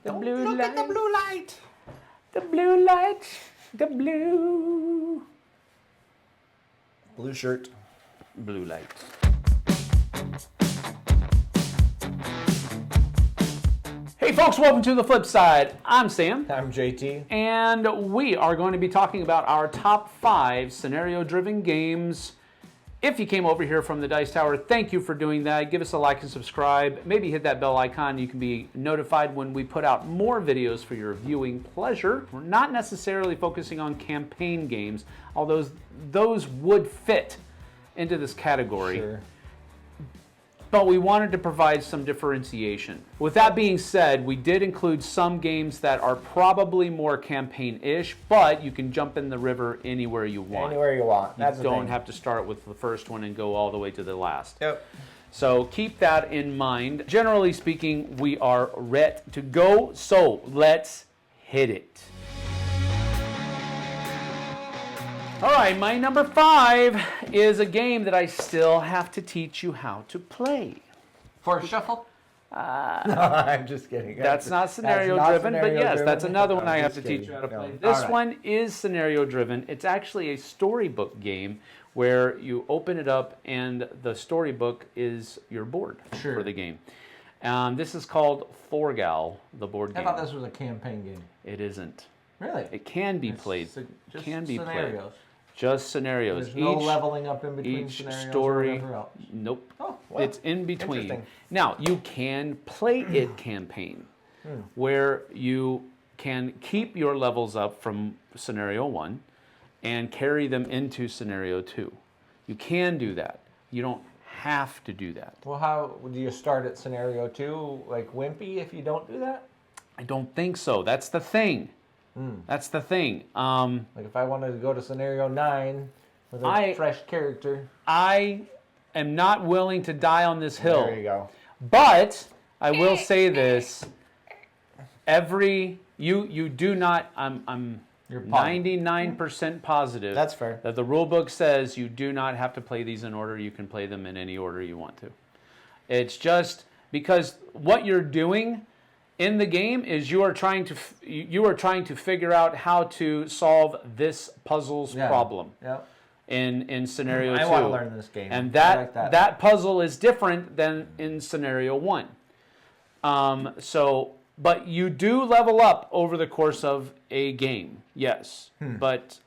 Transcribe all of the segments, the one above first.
The Don't blue look light. at the blue light. The blue light. The blue. Blue shirt. Blue light. Hey folks, welcome to the Flipside. I'm Sam. I'm JT. And we are going to be talking about our top 5 scenario-driven games. If you came over here from the Dice Tower, thank you for doing that. Give us a like and subscribe. Maybe hit that bell icon. You can be notified when we put out more videos for your viewing pleasure. We're not necessarily focusing on campaign games, although those would fit into this category. Sure. But we wanted to provide some differentiation. With that being said, we did include some games that are probably more campaign-ish, but you can jump in the river anywhere you want. Anywhere you want. That's you the don't thing. have to start with the first one and go all the way to the last. Yep. So keep that in mind. Generally speaking, we are ready to go, so let's hit it. All right, my number 5 is a game that I still have to teach you how to play. For a shuffle? No, I'm just kidding. That's not scenario-driven, but yes, that's another one I have to teach you how to play. This one is scenario-driven. It's actually a storybook game where you open it up and the storybook is your board for the game. This is called Thorgal, the board game. I thought this was a campaign game. It isn't. Really? It can be played. Just Can be scenarios. played. Just scenarios. There's no leveling up in between each scenarios story, or whatever else. Nope. Oh, well, it's in between. interesting. Now, you can play it campaign, where you can keep your levels up from scenario 1 and carry them into scenario 2. You can do that. You don't have to do that. Well, how do you start at scenario 2, like wimpy, if you don't do that? I don't think so. That's the thing. That's the thing. Like if I wanted to go to scenario 9 with a fresh character. I am not willing to die on this hill. There you go. But I will say this: you do not. I'm You're 99% positive. That's fair. That the rule book says you do not have to play these in order. You can play them in any order you want to. It's just because what you're doing in the game is you are trying to figure out how to solve this puzzle's problem. Yeah. In scenario 2. I want to learn this game. And like that puzzle is different than in scenario 1. But you do level up over the course of a game, yes. But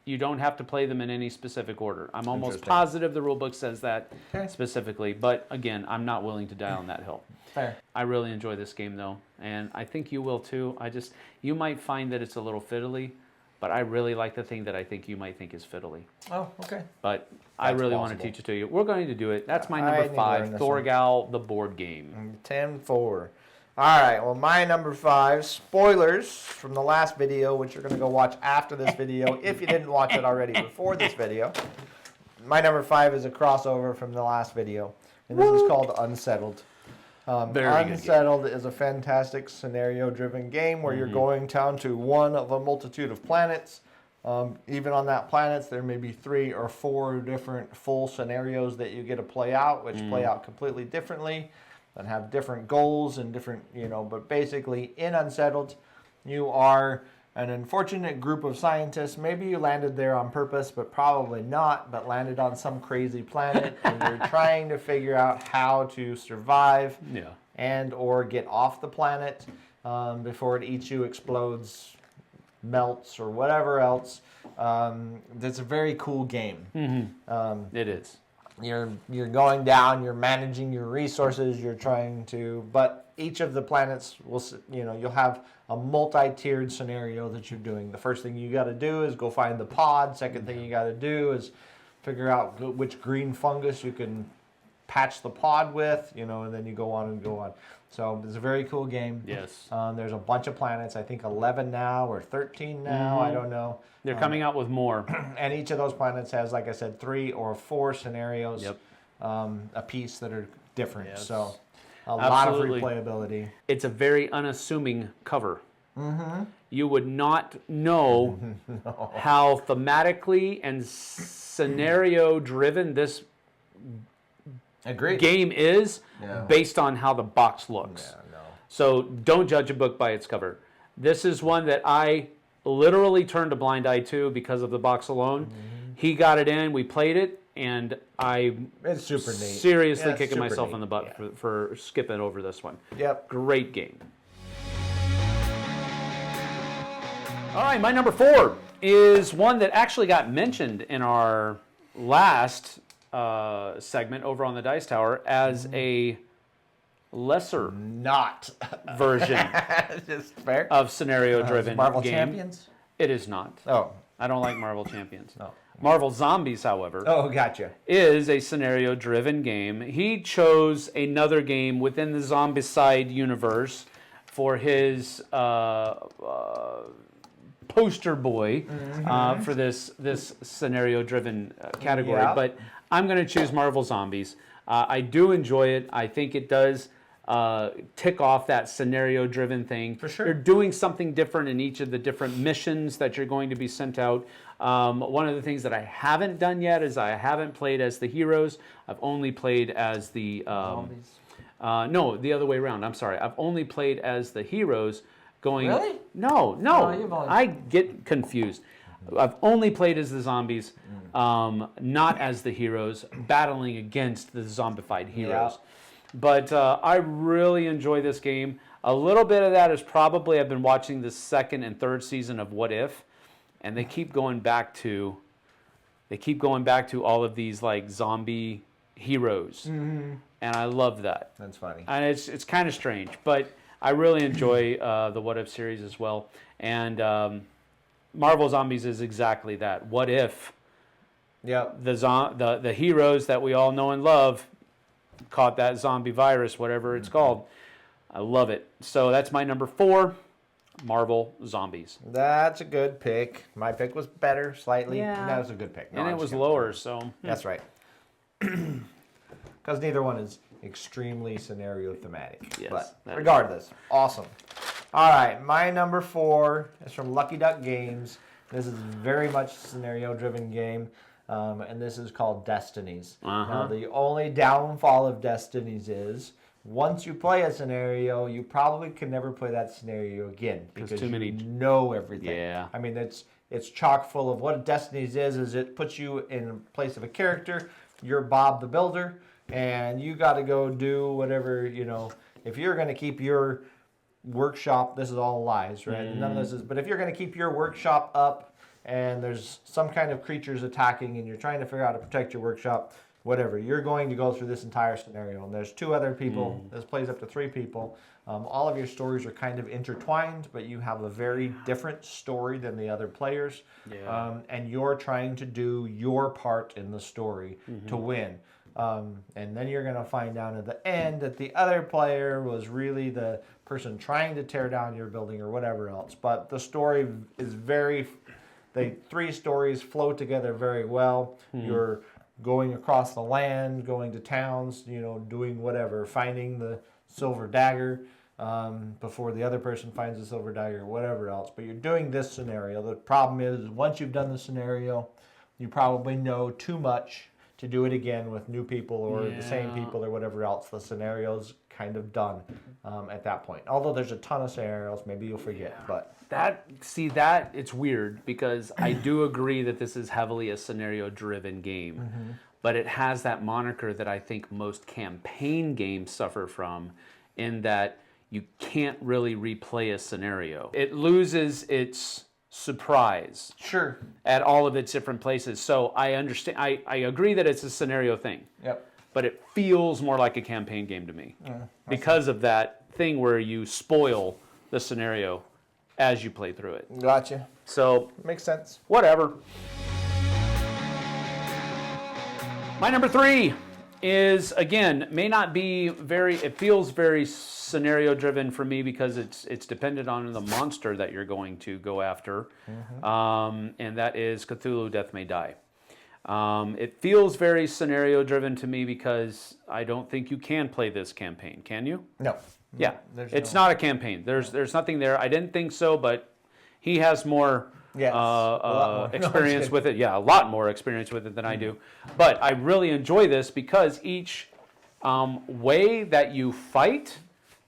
you don't have to play them in any specific order. I'm almost positive the rulebook says that specifically. But again, I'm not willing to die on that hill. Fair. I really enjoy this game though, and I think you will too. You might find that it's a little fiddly, but I really like the thing that I think you might think is fiddly. Oh, okay. But I really want to teach it to you. We're going to do it. That's my number 5, Thorgal, the board game. 10-4. All right, well, my number 5, spoilers from the last video, which you're going to go watch after this video, if you didn't watch it already before this video. My number 5 is a crossover from the last video, and this is called Unsettled. Unsettled is a fantastic scenario-driven game where you're going down to one of a multitude of planets. Even on that planet, there may be 3 or 4 different full scenarios that you get to play out, which play out completely differently and have different goals and different, but basically in Unsettled, you are an unfortunate group of scientists. Maybe you landed there on purpose, but probably not, but landed on some crazy planet and you're trying to figure out how to survive and or get off the planet before it eats you, explodes, melts, or whatever else. It's a very cool game. It is. You're going down, you're managing your resources, but each of the planets will, you'll have a multi-tiered scenario that you're doing. The first thing you got to do is go find the pod. Second thing you got to do is figure out which green fungus you can patch the pod with, and then you go on and go on. So it's a very cool game. Yes. There's a bunch of planets, I think 11 now or 13 now, I don't know. They're coming out with more. And each of those planets has, like I said, 3 or 4 scenarios a piece that are different. Yes. So a lot of replayability. It's a very unassuming cover. You would not know how thematically and scenario-driven this game is based on how the box looks. So don't judge a book by its cover. This is one that I literally turned a blind eye to because of the box alone. He got it in, we played it, and It's super neat. Seriously kicking super myself neat. in the butt for skipping over this one. Yep. Great game. All right, my number 4 is one that actually got mentioned in our last segment over on the Dice Tower as a lesser Not version just fair. of scenario-driven Marvel game. Champions? It is not. Oh. I don't like Marvel Champions. No. Marvel Zombies, however, Oh, gotcha. is a scenario-driven game. He chose another game within the Zombicide universe for his poster boy for this scenario-driven category. Yeah. But I'm going to choose Marvel Zombies. I do enjoy it. I think it does tick off that scenario-driven thing. For sure. You're doing something different in each of the different missions that you're going to be sent out. One of the things that I haven't done yet is I haven't played as the heroes. I've only played as the... Zombies. no, the other way around. I'm sorry. I've only played as the heroes going... Really? No. You've only... I get confused. I've only played as the zombies, not as the heroes, battling against the zombified heroes. Yeah. But I really enjoy this game. A little bit of that is probably I've been watching the second and third season of What If, and they keep going back to all of these like zombie heroes, and I love that. That's funny. And it's kind of strange, but I really enjoy the What If series as well. And Marvel Zombies is exactly that. What if Yep. the heroes that we all know and love caught that zombie virus, whatever it's called? I love it. So that's my number 4, Marvel Zombies. That's a good pick. My pick was better slightly. Yeah. That was a good pick. No, And I'm it was just kidding. lower, so... That's right. Because neither one is extremely scenario thematic. Yes, But that is- regardless, awesome. All right, my number 4 is from Lucky Duck Games. This is very much a scenario-driven game, and this is called Destinies. Now, the only downfall of Destinies is once you play a scenario, you probably can never play that scenario again because too many- you know everything. Yeah. I mean, it's chock full of what Destinies is it puts you in place of a character. You're Bob the Builder, and you got to go do whatever, if you're going to keep your workshop, this is all lies, right? None of this is, but if you're going to keep your workshop up and there's some kind of creatures attacking and you're trying to figure out how to protect your workshop, whatever, you're going to go through this entire scenario. And there's 2 other people. This plays up to 3 people. All of your stories are kind of intertwined, but you have a very different story than the other players. Yeah. And you're trying to do your part in the story to win. And then you're going to find out at the end that the other player was really the person trying to tear down your building or whatever else. But the story is the 3 stories flow together very well. You're going across the land, going to towns, doing whatever, finding the silver dagger before the other person finds the silver dagger or whatever else. But you're doing this scenario. The problem is once you've done the scenario, you probably know too much to do it again with new people or the same people or whatever else. The scenario's kind of done at that point. Although there's a ton of scenarios, maybe you'll forget. But That it's weird because I do agree that this is heavily a scenario-driven game, but it has that moniker that I think most campaign games suffer from, in that you can't really replay a scenario. It loses its surprise sure. at all of its different places. So I understand. I agree that it's a scenario thing. Yep. But it feels more like a campaign game to me because of that thing where you spoil the scenario as you play through it. Gotcha. So, Makes sense. whatever. My number 3 is, again, may not be it feels very scenario driven for me because it's dependent on the monster that you're going to go after. And that is Cthulhu Death May Die. It feels very scenario driven to me because I don't think you can play this campaign. Can you? No. Yeah, it's not a campaign. There's nothing there. I didn't think so, but he has more Yes, a lot more. experience with it. Yeah, a lot more experience with it than I do. But I really enjoy this because each way that you fight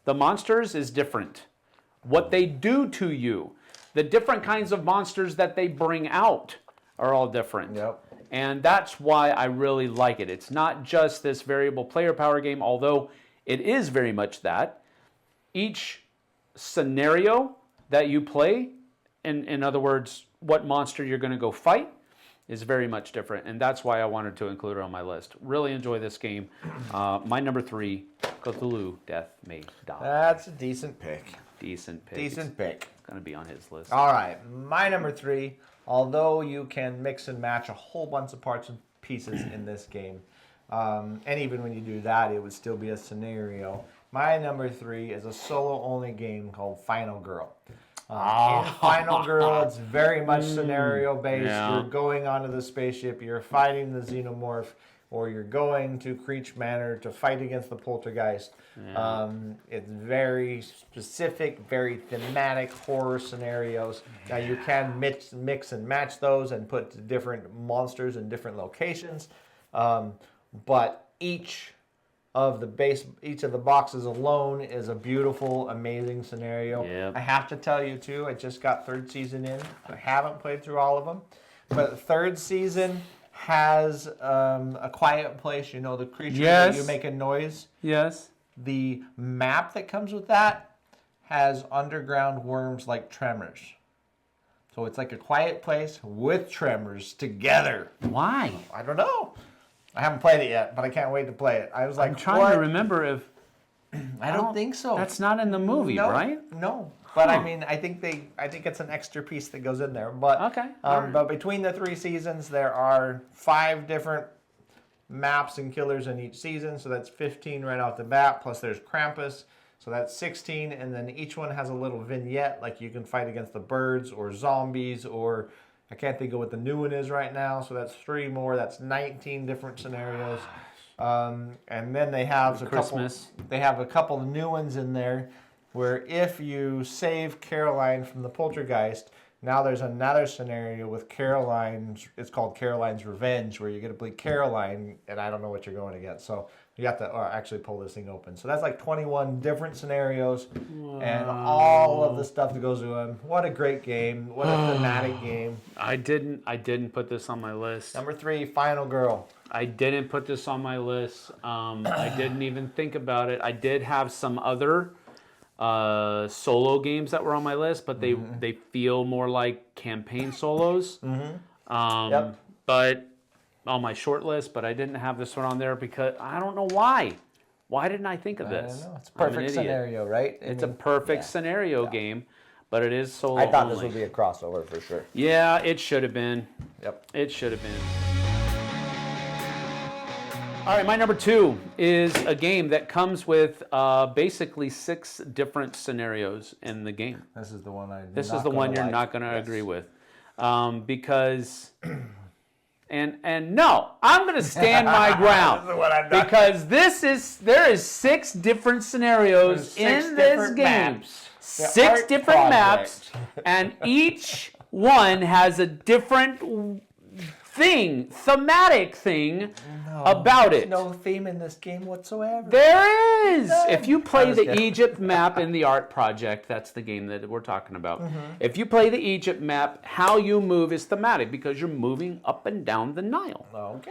The monsters is different. What they do to you, the different kinds of monsters that they bring out are all different. Yep. And that's why I really like it. It's not just this variable player power game, although it is very much that. Each scenario that you play, in other words, what monster you're going to go fight, is very much different. And that's why I wanted to include it on my list. Really enjoy this game. My number 3, Cthulhu Death May Die. That's a decent pick. Decent pick. Decent pick. Going to be on his list. All right, my number 3, although you can mix and match a whole bunch of parts and pieces in this game, and even when you do that, it would still be a scenario. My number 3 is a solo-only game called Final Girl. In Final Girl, it's very much scenario-based. Yeah. You're going onto the spaceship, you're fighting the xenomorph, or you're going to Creech Manor to fight against the poltergeist. Yeah. It's very specific, very thematic horror scenarios. Now you can mix and match those and put different monsters in different locations, but each of the boxes alone is a beautiful, amazing scenario. Yep. I have to tell you too, I just got 3rd season in. I haven't played through all of them, but 3rd season has a quiet place. You know, the creature that you make a noise. Yes. The map that comes with that has underground worms like tremors. So it's like a quiet place with tremors together. Why? I don't know. I haven't played it yet, but I can't wait to play it. I was like, I'm trying to remember if... I don't think so. That's not in the movie, No, right? No. But Huh. I mean, I think it's an extra piece that goes in there. But Okay, all right. But between the 3 seasons, there are 5 different maps and killers in each season. So that's 15 right off the bat. Plus there's Krampus. So that's 16. And then each one has a little vignette, like you can fight against the birds or zombies, or I can't think of what the new one is right now. So that's 3 more. That's 19 different scenarios. And then they have a couple of new ones in there, where if you save Caroline from the poltergeist, now there's another scenario with Caroline's, it's called Caroline's Revenge, where you get to play Caroline, and I don't know what you're going against. So you have to actually pull this thing open. So that's like 21 different scenarios, and all of the stuff that goes to them. What a great game. What a thematic game. I didn't put this on my list. Number 3, Final Girl. I didn't put this on my list. I didn't even think about it. I did have some other solo games that were on my list, but they feel more like campaign solos. Yep. But on my short list, but I didn't have this one on there because I don't know why. Why didn't I think of this? I don't know. It's a I'm an perfect idiot. scenario, right? It's a perfect scenario game, but it is solo I thought only. this would be a crossover for sure. Yeah, it should have been. Yep. It should have been. All right, my number 2 is a game that comes with basically 6 different scenarios in the game. This is the one This is the one you're not going to agree with, because, and no, I'm going to stand my ground. This is what I'm not. Because there is 6 different scenarios There's 6 in this different game. maps. The 6 art different project. maps, and each one has a different thematic thing about it. There's no theme in this game whatsoever. There is. If you play was the good. Egypt map in the art project, that's the game that we're talking about. If you play the Egypt map, how you move is thematic because you're moving up and down the Nile. Okay.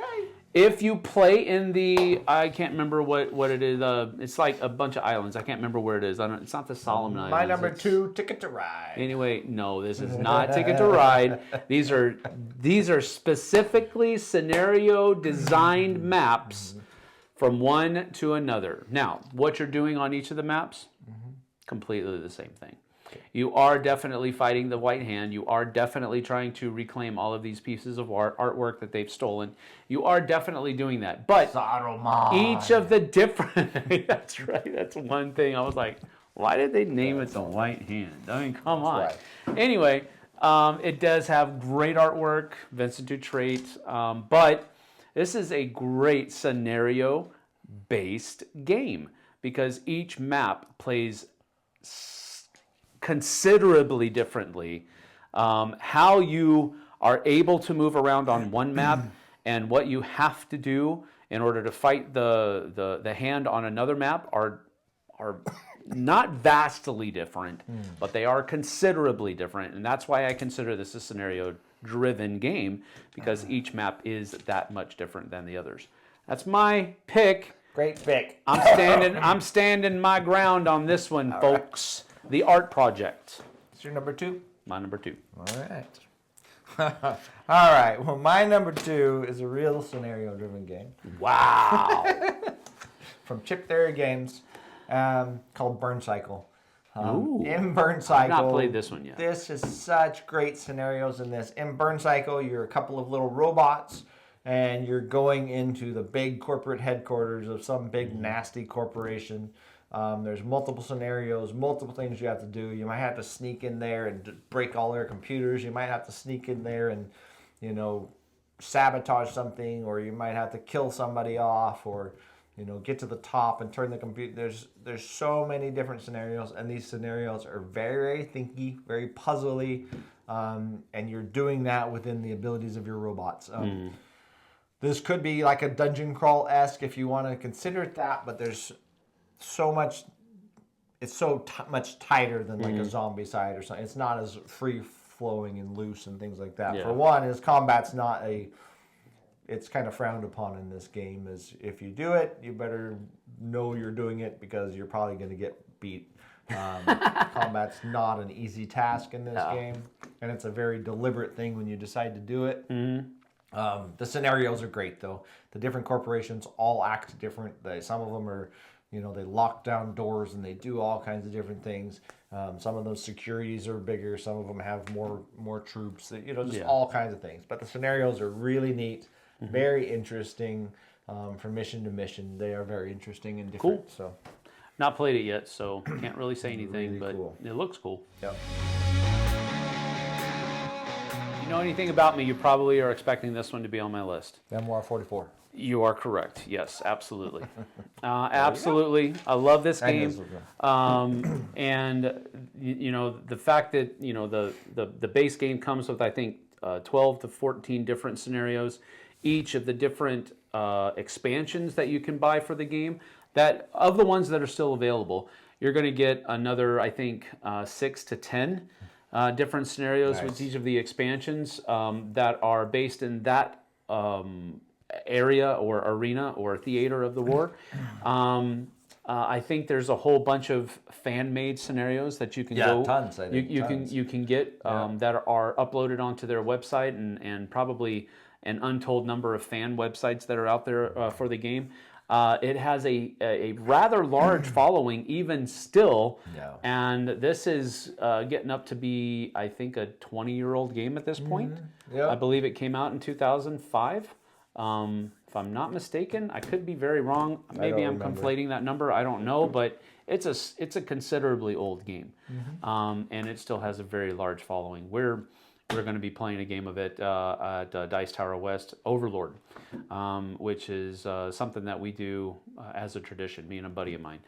If you play in the, I can't remember what it is. It's like a bunch of islands. I can't remember where it is. It's not the Solomon Islands. My number It's- 2, Ticket to Ride. Anyway, no, this is not Ticket to Ride. These are specifically scenario designed maps from one to another. Now, what you're doing on each of the maps, completely the same thing. You are definitely fighting the White Hand. You are definitely trying to reclaim all of these pieces of artwork that they've stolen. You are definitely doing that. But Saruman. each of the different... That's right. That's one thing. I was like, why did they name it the White Hand? I mean, come on. right. Anyway, it does have great artwork, Vincent Dutrait, but this is a great scenario-based game because each map plays considerably differently. How you are able to move around on one map and what you have to do in order to fight the hand on another map are not vastly different, but they are considerably different. And that's why I consider this a scenario-driven game, because each map is that much different than the others. That's my pick. Great pick. I'm standing my ground on this one, folks. Right. The Art Project. It's your number 2? My number 2. All right. All right. Well, my number 2 is a real scenario-driven game. Wow. From Chip Theory Games, called Burn Cycle. In Burn Cycle, I've not played this one yet. This is such great scenarios in this. In Burn Cycle, you're a couple of little robots, and you're going into the big corporate headquarters of some big nasty corporation. There's multiple scenarios, multiple things you have to do. You might have to sneak in there and break all their computers. You might have to sneak in there and, you know, sabotage something, or you might have to kill somebody off, or, you know, get to the top and turn the computer. There's so many different scenarios, and these scenarios are very, very thinky, very puzzly, and you're doing that within the abilities of your robots. This could be like a dungeon crawl-esque if you want to consider it that, but there's so much, it's so much tighter than like a zombie side or something. It's not as free-flowing and loose and things like that. Yeah. For one, is combat's not it's kind of frowned upon in this game. Is if you do it, you better know you're doing it, because you're probably going to get beat. Combat's not an easy task in this game, and it's a very deliberate thing when you decide to do it. The scenarios are great, though. The different corporations all act different. Some of them are, you know, they lock down doors and they do all kinds of different things. Some of those securities are bigger. Some of them have more troops. You know, just all kinds of things. But the scenarios are really neat, very interesting. From mission to mission, they are very interesting and different. Cool. So, not played it yet, so can't really say anything. Really but cool. It looks cool. Yep. You know anything about me, you probably are expecting this one to be on my list. Memoir 44. You are correct. Yes, absolutely. Absolutely. I love this game. And, you know, the fact that, you know, the base game comes with, I think, 12 to 14 different scenarios. Each of the different expansions that you can buy for the game, that of the ones that are still available, you're going to get another, I think, 6 to 10 different scenarios with each of the expansions that are based in that area or arena or theater of the war. I think there's a whole bunch of fan-made scenarios that you can tons. I think you can get that are uploaded onto their website, and probably an untold number of fan websites that are out there for the game. It has a rather large following even still, and this is getting up to be, I think, a 20-year-old game at this point. I believe it came out in 2005. If I'm not mistaken, I could be very wrong. Maybe I'm conflating that number. I don't know, but it's a considerably old game, and it still has a very large following. We're going to be playing a game of it at Dice Tower West, Overlord, which is something that we do as a tradition, me and a buddy of mine.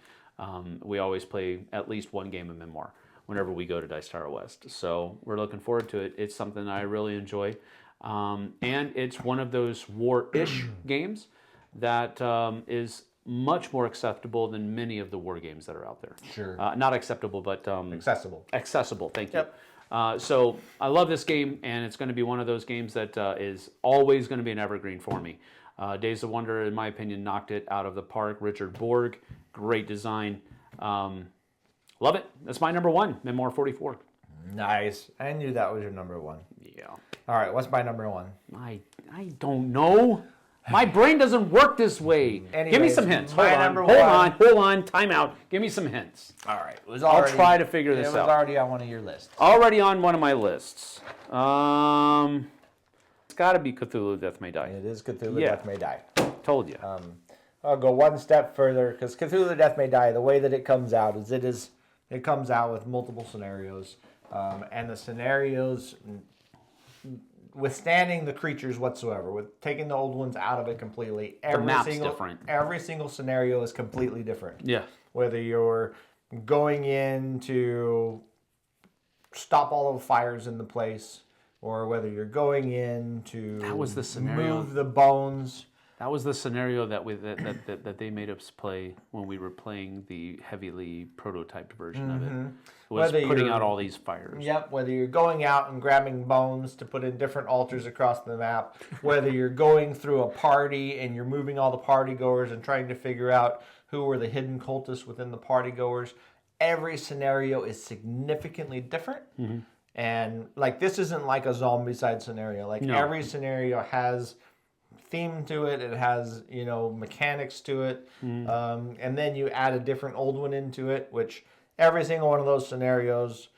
We always play at least one game of Memoir whenever we go to Dice Tower West. So we're looking forward to it. It's something I really enjoy. And it's one of those war-ish games that is much more acceptable than many of the war games that are out there. Sure. Not acceptable, but... accessible. Accessible, thank you. So I love this game, and it's going to be one of those games that is always going to be an evergreen for me. Days of Wonder, in my opinion, knocked it out of the park. Richard Borg, great design. Love it. That's my number 1, Memoir 44. Nice. I knew that was your number 1. Yeah. All right, what's my number 1? I don't know. My brain doesn't work this way. Anyways, give me some hints. Hold on. Time out. Give me some hints. All right. I'll try to figure this out. It was already on one of your lists. Already on one of my lists. It's got to be Cthulhu Death May Die. It is Cthulhu Death May Die. Told you. I'll go one step further, because Cthulhu Death May Die, the way that it comes out is it comes out with multiple scenarios, and the scenarios withstanding the creatures whatsoever, with taking the old ones out of it completely. Every single scenario is completely different. Yeah. Whether you're going in to stop all of the fires in the place, or whether you're going in to that was the scenario. move the bones. That was the scenario that they made us play when we were playing the heavily prototyped version of it. It was putting out all these fires. Yep, whether you're going out and grabbing bones to put in different altars across the map, whether you're going through a party and you're moving all the party goers and trying to figure out who were the hidden cultists within the party goers, every scenario is significantly different. And like this isn't like a Zombicide scenario. Like every scenario has theme to it. It has, you know, mechanics to it. And then you add a different old one into it, which every single one of those scenarios,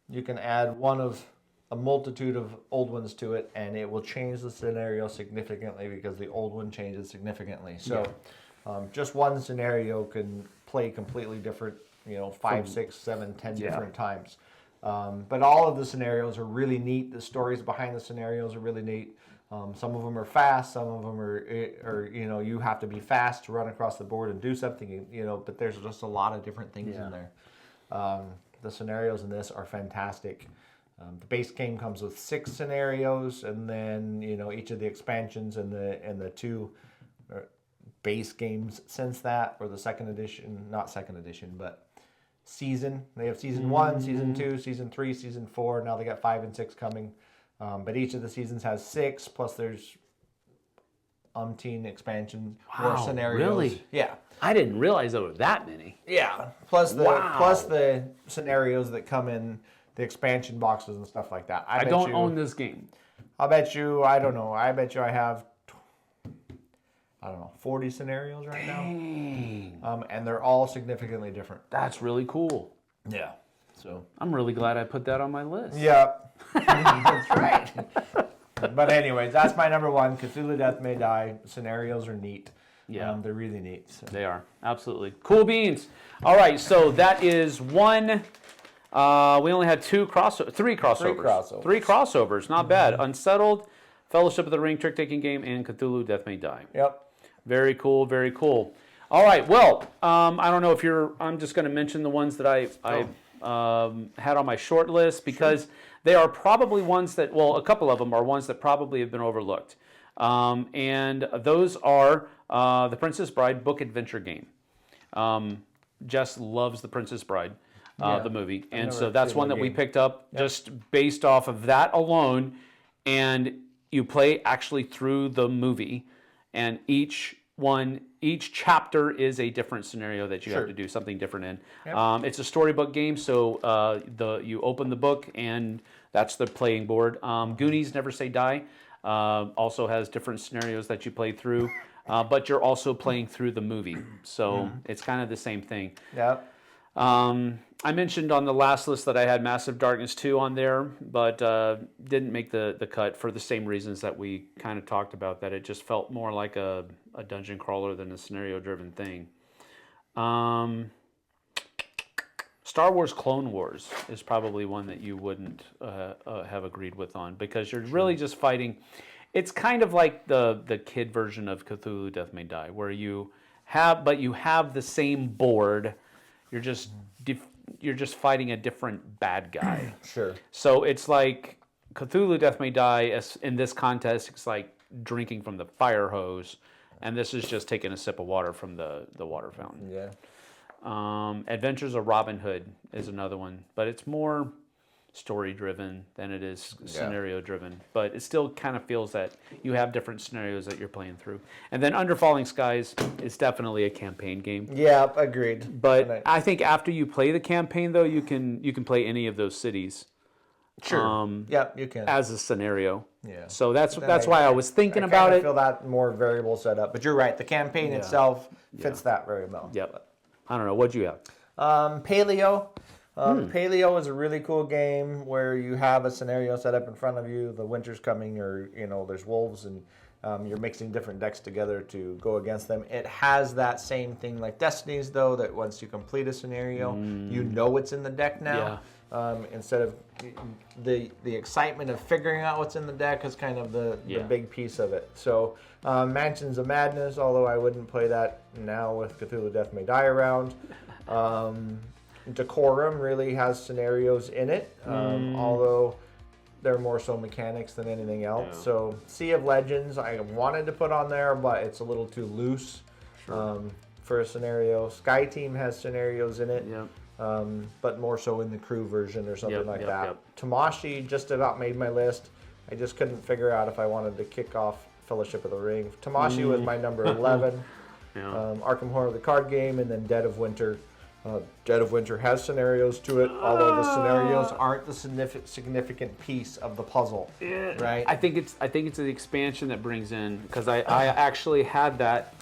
you can add one of a multitude of old ones to it, and it will change the scenario significantly because the old one changes significantly. So just one scenario can play completely different, you know, 5, 6, 7, 10 different times. But all of the scenarios are really neat. The stories behind the scenarios are really neat. Some of them are fast. Some of them are, you know, you have to be fast to run across the board and do something, you know, but there's just a lot of different things in there. The scenarios in this are fantastic. The base game comes with 6 scenarios, and then, you know, each of the expansions and the 2 base games since that, or the second edition, not second edition, but season. They have season 1, season 2, season 3, season 4. Now they got 5 and 6 coming. But each of the seasons has 6, plus there's umpteen expansions, more scenarios. Really? Yeah. I didn't realize there were that many. Yeah. Plus the scenarios that come in the expansion boxes and stuff like that. I don't own this game. I bet you, I don't know, I bet you I have, 40 scenarios right now. And they're all significantly different. That's really cool. Yeah. So I'm really glad I put that on my list. Yeah. That's right. But anyways, that's my number 1. Cthulhu Death May Die. Scenarios are neat. Yeah. They're really neat. So. They are. Absolutely. Cool beans. All right, so that is one. We only had 3 crossovers. 3 crossovers. Not bad. Unsettled, Fellowship of the Ring, trick-taking game, and Cthulhu Death May Die. Yep. Very cool. Very cool. All right. Well, I don't know if I'm just going to mention the ones that I had on my short list because they are probably ones that, well, a couple of them are ones that probably have been overlooked. And those are the Princess Bride book adventure game. Jess loves The Princess Bride, the movie. And so that's one that we picked up just based off of that alone. And you play actually through the movie. And each chapter is a different scenario that you have to do something different in. Yep. It's a storybook game, so you open the book and that's the playing board. Goonies Never Say Die also has different scenarios that you play through, but you're also playing through the movie, so it's kind of the same thing. Yep. I mentioned on the last list that I had Massive Darkness 2 on there, but didn't make the cut for the same reasons that we kind of talked about, that it just felt more like a dungeon crawler than a scenario-driven thing. Star Wars Clone Wars is probably one that you wouldn't have agreed with on, because you're really just fighting. It's kind of like the kid version of Cthulhu Death May Die, where you have the same board. You're just fighting a different bad guy. Sure. So it's like Cthulhu Death May Die, in this contest, it's like drinking from the fire hose, and this is just taking a sip of water from the water fountain. Yeah. Adventures of Robin Hood is another one, but it's more story-driven than it is scenario-driven. But it still kind of feels that you have different scenarios that you're playing through. And then Under Falling Skies is definitely a campaign game. Yeah, agreed. But I think after you play the campaign, though, you can play any of those cities. Sure. You can. As a scenario. Yeah. So that's why I was thinking about it. I feel that more variable setup, but you're right. The campaign itself fits that very well. Yep. I don't know. What'd you have? Paleo. Paleo is a really cool game where you have a scenario set up in front of you. The winter's coming, or there's wolves, and you're mixing different decks together to go against them. It has that same thing like Destiny's, though, that once you complete a scenario, you know what's in the deck now. Yeah. Instead of the excitement of figuring out what's in the deck is kind of the big piece of it. So Mansions of Madness, although I wouldn't play that now with Cthulhu Death May Die around. Decorum really has scenarios in it, although they're more so mechanics than anything else. Yeah. So Sea of Legends, I wanted to put on there, but it's a little too loose for a scenario. Sky Team has scenarios in it, but more so in the crew version or something like that. Tamashii just about made my list. I just couldn't figure out if I wanted to kick off Fellowship of the Ring. Tamashii was my number 11. Arkham Horror, the card game, and then Dead of Winter. Dead of Winter has scenarios to it, although the scenarios aren't the significant piece of the puzzle, right? I think it's the expansion that brings in, because I actually had that.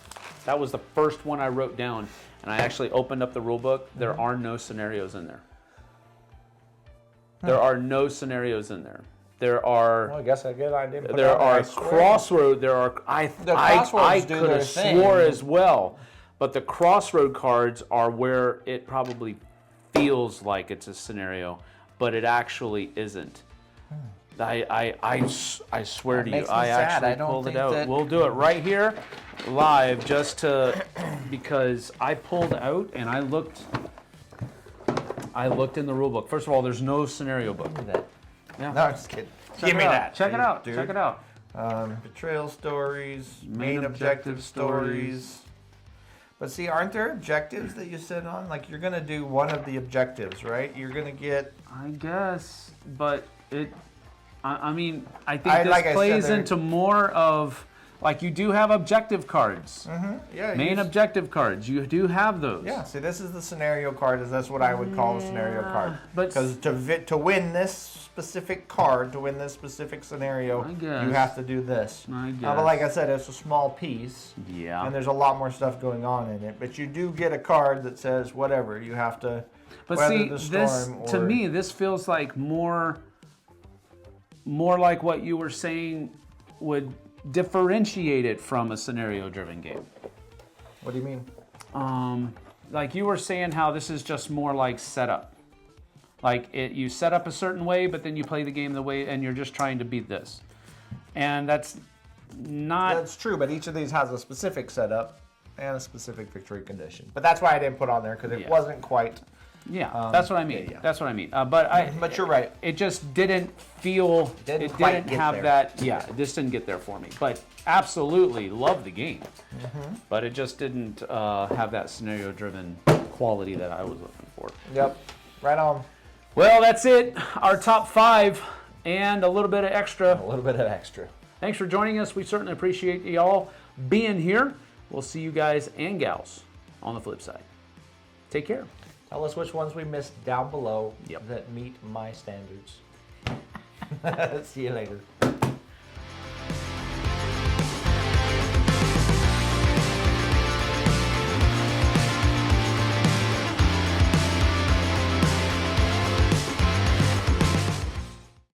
That was the first one I wrote down, and I actually opened up the rule book. There are no scenarios in there. There are no scenarios in there. There are. Well, I guess I didn't put there are crossroad. There are. I could have swore as well, but the crossroad cards are where it probably feels like it's a scenario, but it actually isn't. I swear to you, I actually pulled it out. We'll do it right here, live, just to because I pulled out and I looked in the rule book. First of all, there's no scenario book. Yeah. No, I'm just kidding. Give me that. Check it out. Check it out. Betrayal stories, main objective stories. But see, aren't there objectives that you sit on? Like you're gonna do one of the objectives, right? You're gonna get. I guess, but it. I mean, I think this plays into more of. Like you do have objective cards. Yeah. Main objective cards. You do have those. Yeah. See, this is the scenario card. That's what I would call a scenario card. Because to win this specific card, to win this specific scenario, you have to do this. I guess. But like I said, it's a small piece. Yeah. And there's a lot more stuff going on in it. But you do get a card that says whatever. You have to. But see, to me, this feels like more like what you were saying would differentiate it from a scenario-driven game. What do you mean? Like you were saying how this is just more like setup. Like you set up a certain way, but then you play the game the way, and you're just trying to beat this. And that's not... That's true, but each of these has a specific setup and a specific victory condition. But that's why I didn't put on there, because it wasn't quite... Yeah, that's what I mean. That's what I mean. But you're right. It just didn't feel. It didn't have that. Yeah, it just didn't get there for me. But absolutely love the game. But it just didn't have that scenario-driven quality that I was looking for. Yep. Right on. Well, that's it. Our top 5 and a little bit of extra. A little bit of extra. Thanks for joining us. We certainly appreciate y'all being here. We'll see you guys and gals on the flip side. Take care. Tell us which ones we missed down below that meet my standards. See you later.